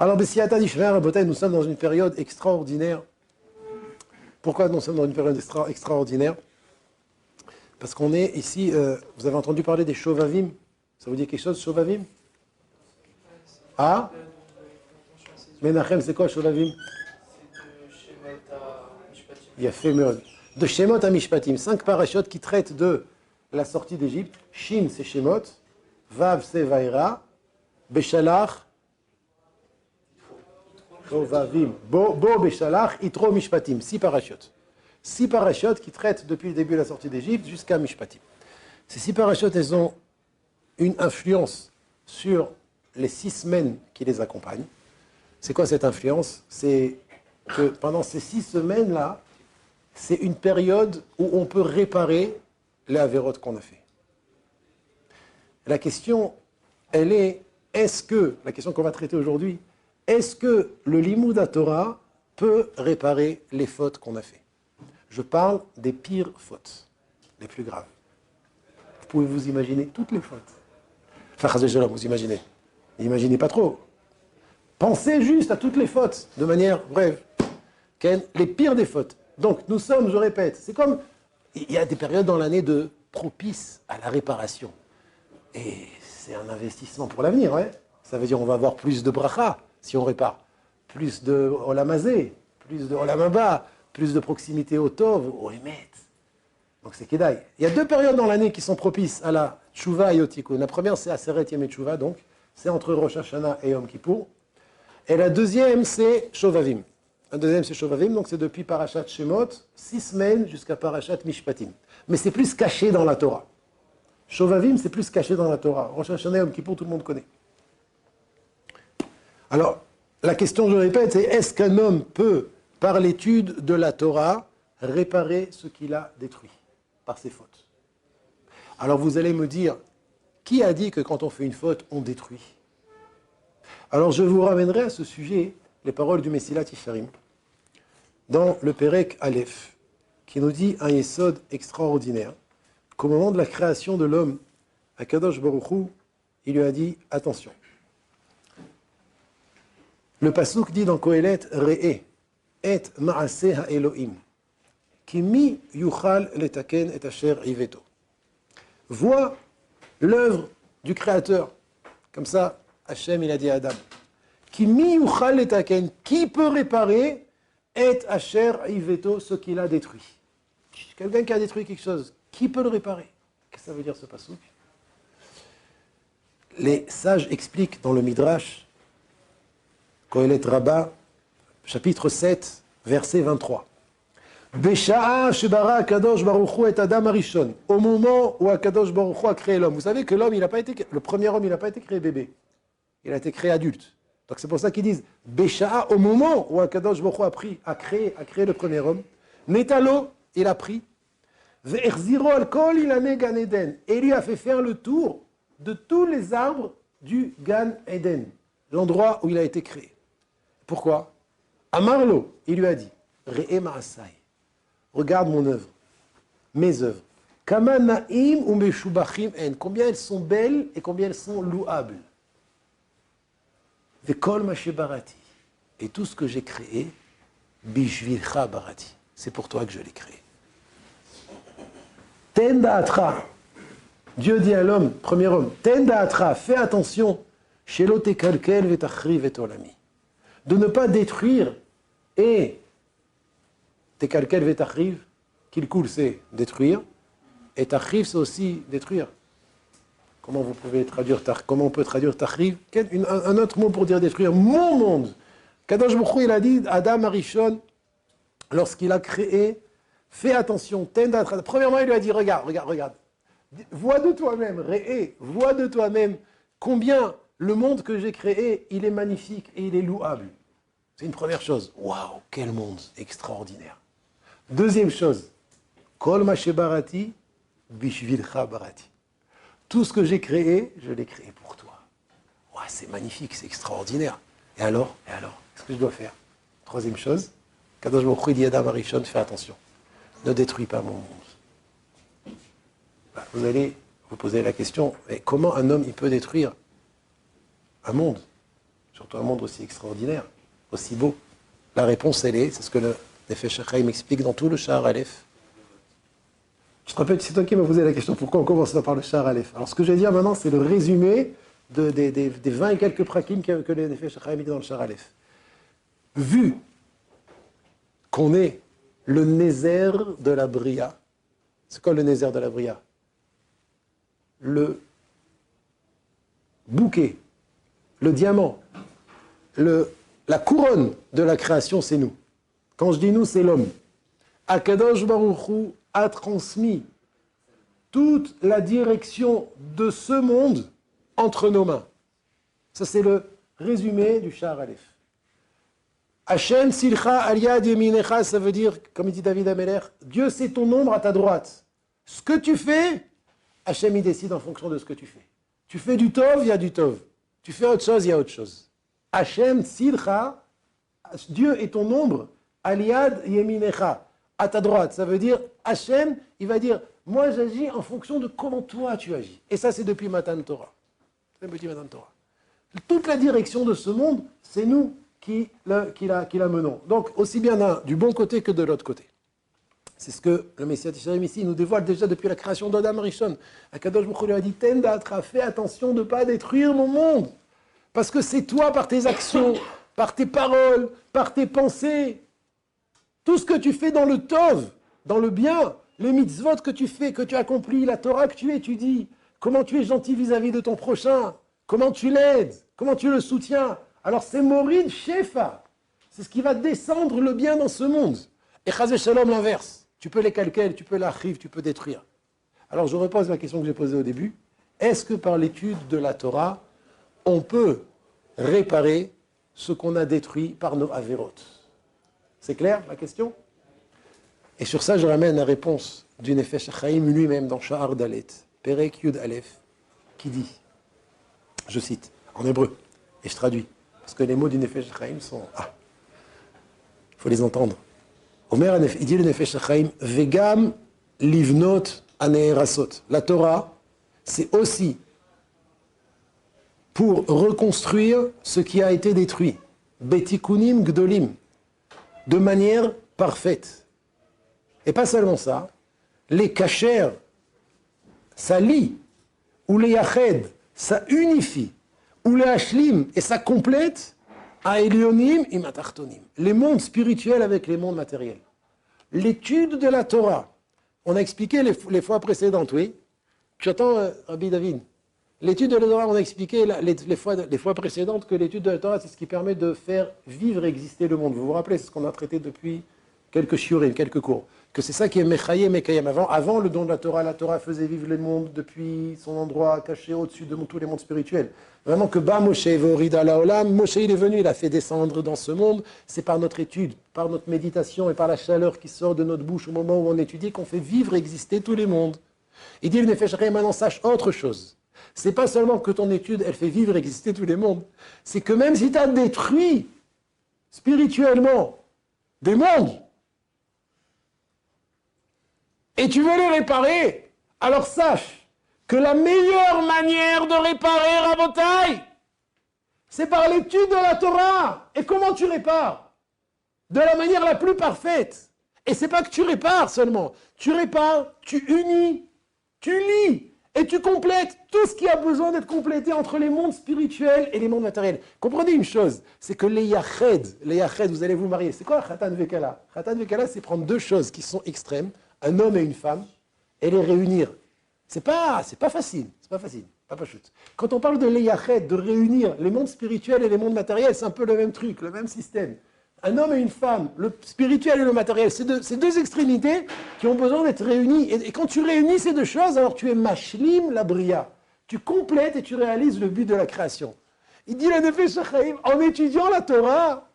Alors, Bessiata Dishmer, Rabotai, nous sommes dans une période extraordinaire. Pourquoi nous sommes dans une période extraordinaire? Parce qu'on est ici, vous avez entendu parler des Shovavim? Ça vous dit quelque chose, Shovavim? Ah? Menachem, c'est quoi Shovavim? Il y a fait de Shemot à Mishpatim, 5 parachutes qui traitent de la sortie d'Égypte. Shin, c'est Shemot. Vav, c'est Vaïra. Beshalach. Shovavim. Bo, Beshalach. Itro, Mishpatim. 6 parachutes. 6 parachutes qui traitent depuis le début de la sortie d'Égypte jusqu'à Mishpatim. Ces 6 parachutes, elles ont une influence sur les 6 semaines qui les accompagnent. C'est quoi cette influence? C'est que pendant ces 6 semaines-là, c'est une période où on peut réparer les avérotes qu'on a fait. La question, elle est, la question qu'on va traiter aujourd'hui, est-ce que le Limoud Torah peut réparer les fautes qu'on a fait? Je parle des pires fautes, les plus graves. Vous pouvez vous imaginer toutes les fautes. Enfin, vous imaginez. Imaginez pas trop. Pensez juste à toutes les fautes, de manière brève. Les pires des fautes. Donc, nous sommes, je répète, c'est comme, il y a des périodes dans l'année de propice à la réparation. Et c'est un investissement pour l'avenir, ouais. Ça veut dire qu'on va avoir plus de bracha si on répare. Plus de olamazé, plus de olamaba, plus de proximité au tov, au emet. Donc c'est kedaï. Il y a 2 périodes dans l'année qui sont propices à la tshuva et au tikkun. La première, c'est Aseret Yom Tshuva, donc c'est entre Rosh Hashanah et Yom Kippour. Et la deuxième, c'est Shovavim. La deuxième, c'est Shovavim, donc c'est depuis Parashat Shemot, 6 semaines jusqu'à Parashat Mishpatim. Mais c'est plus caché dans la Torah. Shovavim, c'est plus caché dans la Torah. Rosh Hashanah et Yom Kippour, tout le monde connaît. Alors, la question, je répète, c'est est-ce qu'un homme peut, par l'étude de la Torah, réparer ce qu'il a détruit par ses fautes? Alors vous allez me dire, qui a dit que quand on fait une faute, on détruit? Alors je vous ramènerai à ce sujet les paroles du Messilat Yesharim dans le Perek Aleph, qui nous dit un yesod extraordinaire, qu'au moment de la création de l'homme, Akadosh Baruch Hu, il lui a dit attention. Le pasuk dit dans Kohelet, Re'e, et ma'aseh ha'elohim, ki mi yuchal letaken et asher iveto. Vois l'œuvre du Créateur. Comme ça, Hachem, il a dit à Adam. Ki mi yuchal letaken, qui peut réparer et asher iveto, ce qu'il a détruit. Quelqu'un qui a détruit quelque chose, qui peut le réparer? Qu'est-ce que ça veut dire ce pasuk? Les sages expliquent dans le Midrash, Kohelet Rabbah, chapitre 7, verset 23. Besha'a shebara Akadosh Baruch Hu et Adam Arishon. Au moment où Akadosh Baruch Hu a créé l'homme. Vous savez que l'homme, le premier homme, il n'a pas été créé bébé. Il a été créé adulte. Donc c'est pour ça qu'ils disent Besha'a, au moment où Akadosh Baruch Hu a créé le premier homme. Netalo, il a pris. Ve'erziro al kol ilane Gan Eden. Et lui a fait faire le tour de tous les arbres du Gan Eden, l'endroit où il a été créé. Pourquoi? Amarlo, il lui a dit, Re'e ma'asai, regarde mon œuvre, mes œuvres. Kama na'im ou meshubachim en, combien elles sont belles et combien elles sont louables. Ve'kol ma shebarati, et tout ce que j'ai créé, bishvilcha barati, c'est pour toi que je l'ai créé. Tenda atra, Dieu dit à l'homme, premier homme, Tenda atra, fais attention, shelo tekalkel vetachri vetolami, de ne pas détruire et tekalkel vetachriv, qu'il coule, c'est détruire, et tachriv, c'est aussi détruire. Comment vous pouvez traduire comment on peut traduire tachriv? Un autre mot pour dire détruire, mon monde. Kadosh Baruch Hu, il a dit Adam Arishon, lorsqu'il a créé, fais attention, tenda. Premièrement, il lui a dit regarde. Vois de toi-même, vois de toi-même combien le monde que j'ai créé, il est magnifique et il est louable. C'est une première chose. Waouh, quel monde extraordinaire. Deuxième chose, Kol ma shebarati bishvilcha barati. Tout ce que j'ai créé, je l'ai créé pour toi. Waouh, c'est magnifique, c'est extraordinaire. Et alors, qu'est-ce que je dois faire? Troisième chose, Kadosh Baruch Hu dit à Adam Arishon, fais attention, ne détruis pas mon monde. Vous allez vous poser la question, mais comment un homme il peut détruire un monde? surtout un monde aussi extraordinaire, aussi beau? La réponse, elle est, c'est ce que le Nefesh HaChaim explique dans tout le Sha'ar Aleph. Je te rappelle, c'est toi qui m'as posé la question, pourquoi on commence par le Sha'ar Aleph? Alors ce que je vais dire maintenant, c'est le résumé des 20 et quelques prakim que le Nefesh HaChaim dit dans le Sha'ar Aleph. Vu qu'on est le Nézer de la Bria, c'est quoi le Nézer de la Bria? Le bouquet, le diamant, la couronne de la création, c'est nous. Quand je dis nous, c'est l'homme. Akadosh Baruch Hu a transmis toute la direction de ce monde entre nos mains. Ça, c'est le résumé du Sha'ar Aleph. Hashem silcha al yad yeminecha, ça veut dire, comme dit David Ameler, Dieu c'est ton ombre à ta droite. Ce que tu fais, Hashem il décide en fonction de ce que tu fais. Tu fais du tov, il y a du tov. Tu fais autre chose, il y a autre chose. Hashem silcha, Dieu est ton ombre, al yad yeminecha, à ta droite. Ça veut dire, Hashem, il va dire, moi j'agis en fonction de comment toi tu agis. Et ça c'est depuis Matan Torah. C'est depuis Matan Torah. Toute la direction de ce monde, c'est nous qui la menons. Donc, aussi bien du bon côté que de l'autre côté. C'est ce que le Messie Tisharim ici nous dévoile déjà depuis la création d'Adam Rishon. Akadosh Baruch Hu lui a dit, Tenda'atra, fais attention de ne pas détruire mon monde. Parce que c'est toi, par tes actions, par tes paroles, par tes pensées, tout ce que tu fais dans le Tov, dans le bien, les mitzvot que tu fais, que tu accomplis, la Torah que tu étudies, comment tu es gentil vis-à-vis de ton prochain, comment tu l'aides, comment tu le soutiens. Alors c'est Morid Shefa. C'est ce qui va descendre le bien dans ce monde. Et Chaz Shalom l'inverse. Tu peux les calquer, tu peux l'arriver, tu peux détruire. Alors je repose la question que j'ai posée au début. Est-ce que par l'étude de la Torah, on peut réparer ce qu'on a détruit par nos avérotes? C'est clair la question? Et sur ça, je ramène la réponse du Nefesh HaChaim lui-même dans Sha'ar Dalet, Perek Yud Aleph, qui dit, je cite, en hébreu, et je traduis, parce que les mots du Nefesh HaChaim sont... il faut les entendre. Omer, il dit le Nefesh HaChaim, Vegam livnot aneerasot. La Torah, c'est aussi pour reconstruire ce qui a été détruit. Betikunim gdolim. De manière parfaite. Et pas seulement ça, les kasher, ça lie, ou les yached, ça unifie, ou les hashlim, et ça complète, à elionim im atachtonim. Les mondes spirituels avec les mondes matériels. L'étude de la Torah, on a expliqué les fois précédentes, oui. Tu attends, Rabbi David. L'étude de la Torah, on a expliqué les fois précédentes que l'étude de la Torah, c'est ce qui permet de faire vivre et exister le monde. Vous vous rappelez, c'est ce qu'on a traité depuis quelques shiurim, quelques cours. Que c'est ça qui est Mechayem, Mekayem. Avant le don de la Torah faisait vivre le monde depuis son endroit caché au-dessus de tous les mondes spirituels. Vraiment que Ba Moshe Vorida Laolam, Moshe il est venu, il a fait descendre dans ce monde. C'est par notre étude, par notre méditation et par la chaleur qui sort de notre bouche au moment où on étudie qu'on fait vivre et exister tous les mondes. Il dit le Nefesh HaChaim, maintenant sache autre chose. C'est pas seulement que ton étude, elle fait vivre et exister tous les mondes. C'est que même si tu as détruit spirituellement des mondes, et tu veux les réparer, alors sache que la meilleure manière de réparer Rabotai, c'est par l'étude de la Torah. Et comment tu répares? De la manière la plus parfaite. Et c'est pas que tu répares seulement. Tu répares, tu unis, tu lis, et tu complètes tout ce qui a besoin d'être complété entre les mondes spirituels et les mondes matériels. Comprenez une chose, c'est que les yached, vous allez vous marier. C'est quoi Khatan Vekala? Khatan Vekala, c'est prendre deux choses qui sont extrêmes, un homme et une femme, et les réunir. C'est pas facile, pas chute. Quand on parle de l'eyached, de réunir les mondes spirituels et les mondes matériels, c'est un peu le même truc, le même système. Un homme et une femme, le spirituel et le matériel, c'est deux extrémités qui ont besoin d'être réunies. Et quand tu réunis ces deux choses, alors tu es mashlim la bria. Tu complètes et tu réalises le but de la création. Il dit le Nefesh HaChaim, en étudiant la Torah,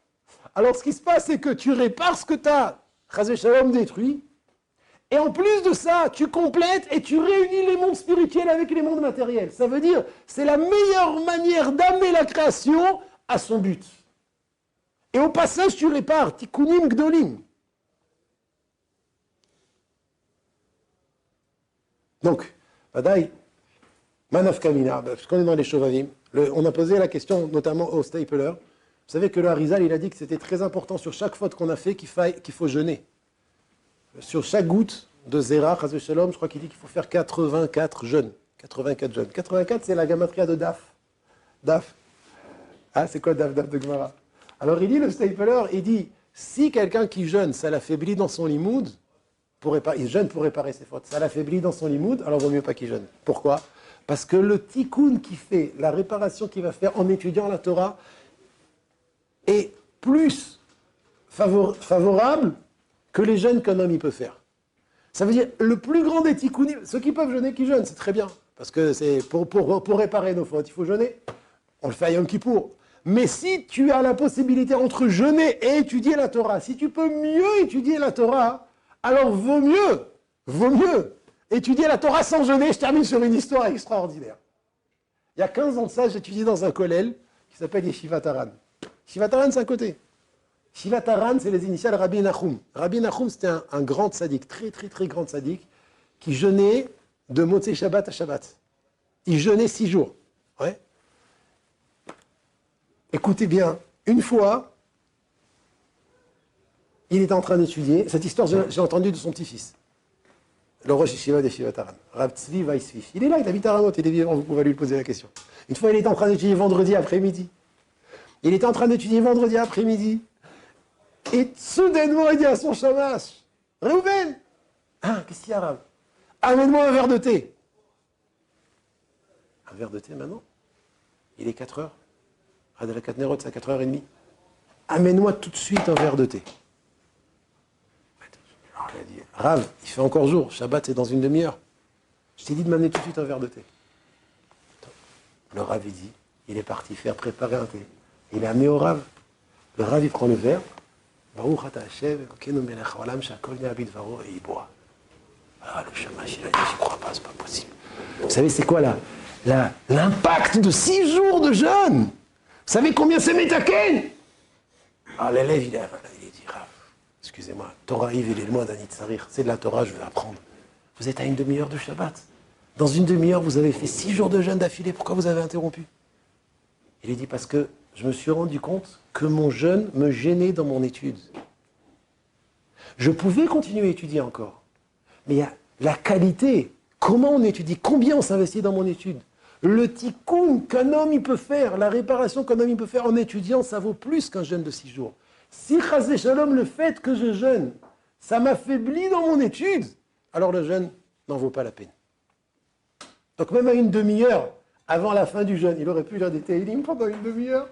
alors ce qui se passe, c'est que tu répares ce que tu as, Chaz Shalom, détruit. Et en plus de ça, tu complètes et tu réunis les mondes spirituels avec les mondes matériels. Ça veut dire, c'est la meilleure manière d'amener la création à son but. Et au passage, tu répares, tikkunim gdolim. Donc, Badaï, Manaf Kamina, parce qu'on est dans les Shovavim. On a posé la question notamment au Stapler. Vous savez que le Harizal, il a dit que c'était très important sur chaque faute qu'on a fait qu'il faut jeûner. Sur chaque goutte de Zera, Chaz Shalom, je crois qu'il dit qu'il faut faire 84 jeûnes. 84 jeûnes. 84, c'est la gamatria de Daf. Daf. Ah, c'est quoi Daf de Gemara? Alors il dit, le Stapler, il dit, si quelqu'un qui jeûne, ça l'affaiblit dans son limoud, il jeûne pour réparer ses fautes, ça l'affaiblit dans son limoud, alors vaut mieux pas qu'il jeûne. Pourquoi? Parce que le tikkun qui fait, la réparation qu'il va faire en étudiant la Torah, est plus favorable que les jeûnes qu'un homme il peut faire. Ça veut dire, le plus grand des tikkunim, ceux qui peuvent jeûner, qui jeûnent, c'est très bien. Parce que c'est pour réparer nos fautes, il faut jeûner. On le fait à Yom Kippour. Mais si tu as la possibilité entre jeûner et étudier la Torah, si tu peux mieux étudier la Torah, alors vaut mieux étudier la Torah sans jeûner. Je termine sur une histoire extraordinaire. Il y a 15 ans de ça, j'étudiais dans un kollel qui s'appelle Yeshivat Haran. Yeshivat Haran, c'est à côté. Yeshivat Haran, c'est les initiales Rabbi Nachum. Rabbi Nachum, c'était un grand tzaddik, très grand tzaddik, qui jeûnait de Motzei Shabbat à Shabbat. Il jeûnait 6 jours. Ouais. Écoutez bien, une fois, il était en train d'étudier, cette histoire, j'ai entendu de son petit-fils, le Rosh Yeshiva de Yeshivat Haran, Rav Tzvi Weissfif. Il est là, il habite à Ramot, il est vivant, vous pouvez lui poser la question. Une fois, il était en train d'étudier vendredi après-midi. Et soudainement, il dit à son chamash, Reuven, qu'est-ce qu'il y a, Rav? Amène-moi un verre de thé. Un verre de thé maintenant? Il est 4 heures. Hadalakat Nerot, c'est à 4h30. Amène-moi tout de suite un verre de thé. Alors, il a dit, Rav, il fait encore jour, Shabbat c'est dans une demi-heure. Je t'ai dit de m'amener tout de suite un verre de thé. Le Rav, il dit, il est parti faire préparer un thé. Il est amené au Rav. Le Rav, il prend le verre. Baruch ata Hashem, Elokeinu melech haolam, shakol nea bidvaro, et il boit. Ah, le shamash, il a dit, j'y crois pas, c'est pas possible. Vous savez, c'est quoi l'impact de 6 jours de jeûne? Vous savez combien c'est Metaken? Ah, l'élève, il dit, Rav, excusez-moi, Torah Yves, il est loin d'Anit Sarir, c'est de la Torah, je veux apprendre. Vous êtes à une demi-heure de Shabbat. Dans une demi-heure, vous avez fait 6 jours de jeûne d'affilée, pourquoi vous avez interrompu? Il lui dit, parce que je me suis rendu compte que mon jeûne me gênait dans mon étude. Je pouvais continuer à étudier encore, mais il y a la qualité, comment on étudie, combien on s'investit dans mon étude. Le tikkun qu'un homme il peut faire, la réparation qu'un homme il peut faire en étudiant, ça vaut plus qu'un jeûne de 6 jours. Si chas shalom, le fait que je jeûne, ça m'affaiblit dans mon étude, alors le jeûne n'en vaut pas la peine. Donc même à une demi-heure, avant la fin du jeûne, il aurait pu lire des Tehillim pendant une demi-heure.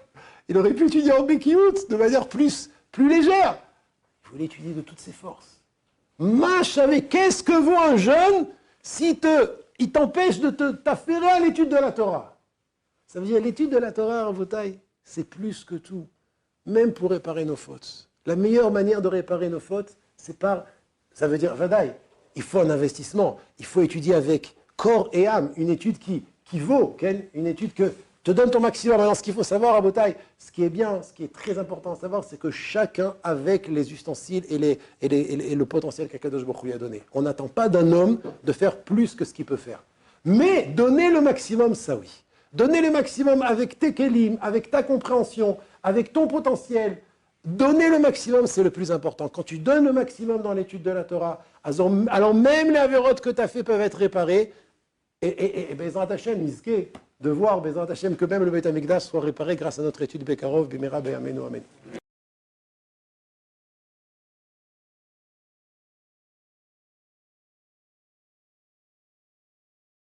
Il aurait pu étudier en Bekiout de manière plus légère. Il voulait étudier de toutes ses forces. Qu'est-ce que vaut un jeûne si il t'empêche de t'affairer à l'étude de la Torah? Ça veut dire l'étude de la Torah, Ravotai, c'est plus que tout. Même pour réparer nos fautes. La meilleure manière de réparer nos fautes, ça veut dire, Vadaï, il faut un investissement. Il faut étudier avec corps et âme. Une étude qui vaut, une étude que te donne ton maximum. Maintenant, ce qu'il faut savoir, Ravotai, ce qui est bien, ce qui est très important à savoir, c'est que chacun, avec les ustensiles et le potentiel qu'Akadosh Baruch Hu lui a donné. On n'attend pas d'un homme de faire plus que ce qu'il peut faire. Mais donner le maximum, ça oui. Donner le maximum avec tes kelim, avec ta compréhension, avec ton potentiel. Donner le maximum, c'est le plus important. Quand tu donnes le maximum dans l'étude de la Torah, alors même les avérotes que tu as fait peuvent être réparées. Et Bezrat Hashem, Nizke, de voir Bezrat Hashem que même le Beit HaMikdash soit réparé grâce à notre étude Bekarov, Bimera, Be'amenu, Amen.